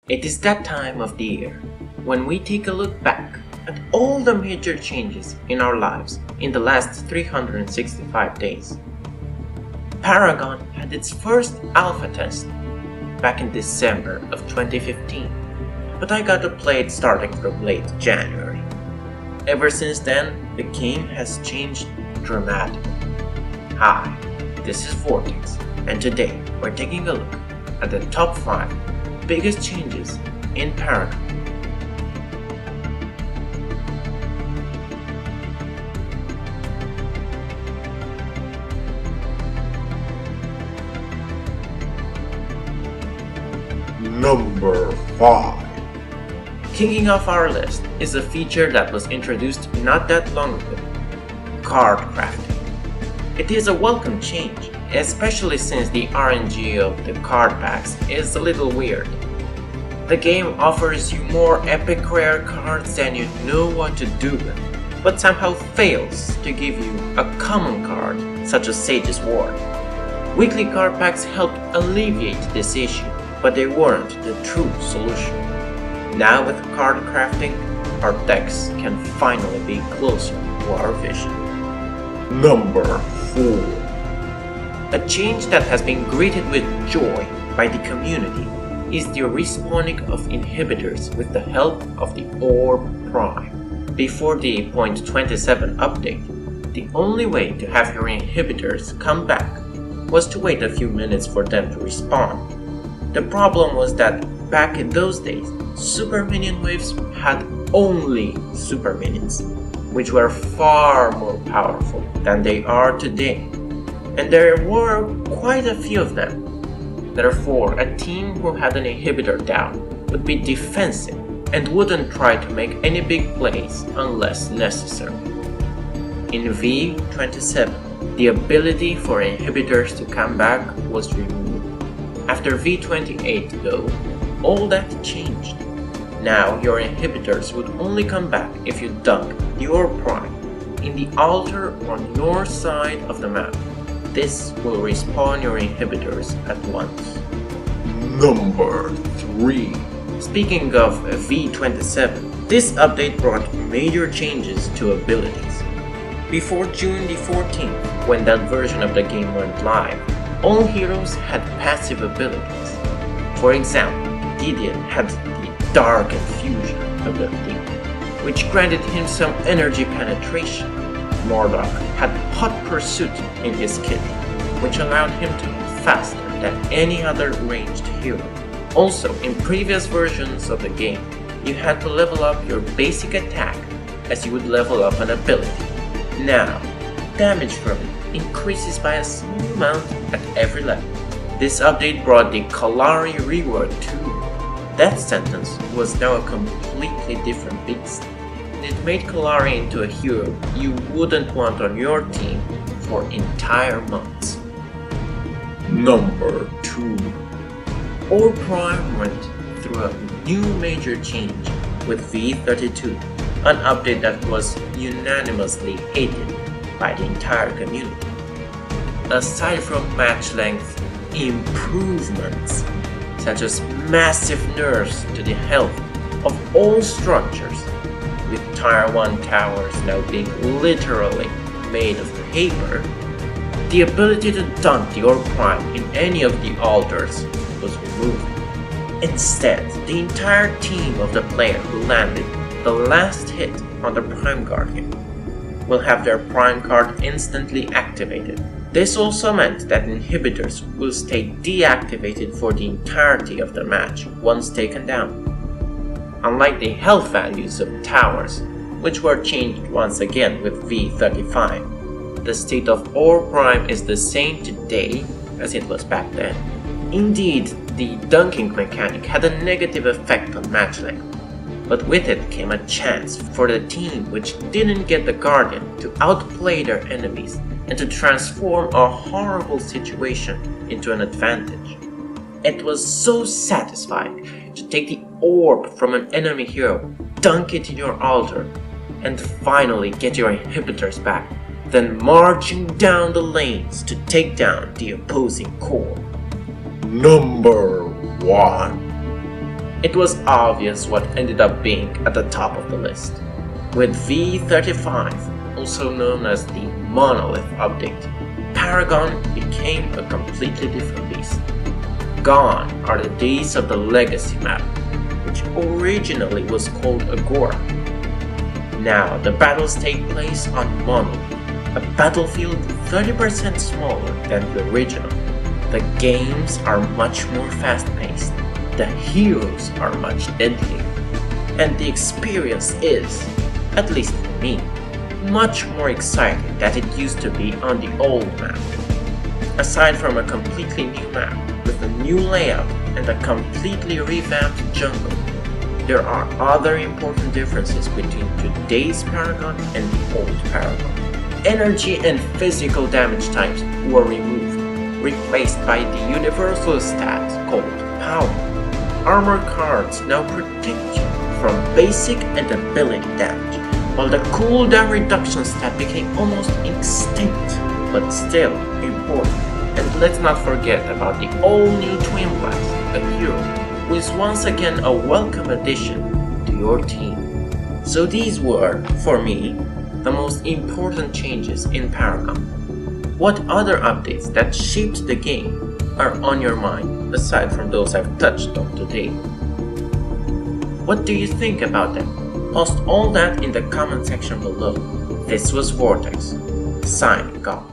It is that time of the year when we take a look back at all the major changes in our lives in the last 365 days. Paragon had its first alpha test back in December of 2015, but I got to play it starting from late January. Ever since then, the game has changed dramatically. Hi, this is Vortex, and today we're taking a look at the top 5 biggest changes in Paragon. Number 5. Kicking off our list is a feature that was introduced not that long ago: card crafting. It is a welcome change, especially since the RNG of the card packs is a little weird. The game offers you more epic rare cards than you know what to do with, but somehow fails to give you a common card such as Sage's Ward. Weekly card packs helped alleviate this issue, but they weren't the true solution. Now with card crafting, our decks can finally be closer to our vision. Number 4. A change that has been greeted with joy by the community is the respawning of inhibitors with the help of the Orb Prime. Before the .27 update, the only way to have your inhibitors come back was to wait a few minutes for them to respawn. The problem was that back in those days, super minion waves had only super minions, which were far more powerful than they are today, and there were quite a few of them. Therefore, a team who had an inhibitor down would be defensive and wouldn't try to make any big plays unless necessary. In V27, the ability for inhibitors to come back was removed. After V28 though, all that changed. Now your inhibitors would only come back if you dunk your prime in the altar on your side of the map. This will respawn your inhibitors at once. Number 3. Speaking of V27, this update brought major changes to abilities. Before June the 14th, when that version of the game went live, all heroes had passive abilities. For example, Gideon had the Dark Infusion ability, which granted him some energy penetration. Mordok had Hot Pursuit in his kit, which allowed him to move faster than any other ranged hero. Also, in previous versions of the game, you had to level up your basic attack as you would level up an ability. Now, damage from it increases by a small amount at every level. This update brought the Kalari rework too. Death Sentence was now a completely different beast. It made Kalari into a hero you wouldn't want on your team for entire months. Number 2. Orb Prime went through a new major change with V32, an update that was unanimously hated by the entire community. Aside from match length improvements, such as massive nerfs to the health of all structures, with Tier 1 towers now being literally made of paper, the ability to dunk the Orb Prime in any of the altars was removed. Instead, the entire team of the player who landed the last hit on the Prime Guardian will have their Prime card instantly activated. This also meant that inhibitors will stay deactivated for the entirety of the match once taken down. Unlike the health values of towers, which were changed once again with V35, the state of Orb Prime is the same today as it was back then. Indeed, the dunking mechanic had a negative effect on match length, but with it came a chance for the team which didn't get the Guardian to outplay their enemies and to transform a horrible situation into an advantage. It was so satisfying to take the orb from an enemy hero, dunk it in your altar, and finally get your inhibitors back, then marching down the lanes to take down the opposing core. Number 1. It was obvious what ended up being at the top of the list. With V35, also known as the Monolith update, Paragon became a completely different beast. Gone are the days of the Legacy map, which originally was called Agora. Now the battles take place on Monolith, a battlefield 30% smaller than the original. The games are much more fast-paced, the heroes are much deadlier, and the experience is, at least for me, much more exciting than it used to be on the old map. Aside from a completely new map with a new layout and a completely revamped jungle, there are other important differences between today's Paragon and the old Paragon. Energy and physical damage types were removed, replaced by the universal stat called Power. Armor cards now protect you from basic and ability damage, while the cooldown reduction stat became almost extinct, but still important. And let's not forget about the all-new Twin Blast, a hero who is once again a welcome addition to your team. So these were, for me, the most important changes in Paragon. What other updates that shaped the game are on your mind, aside from those I've touched on today? What do you think about them? Post all that in the comment section below. This was Vortex, signing off.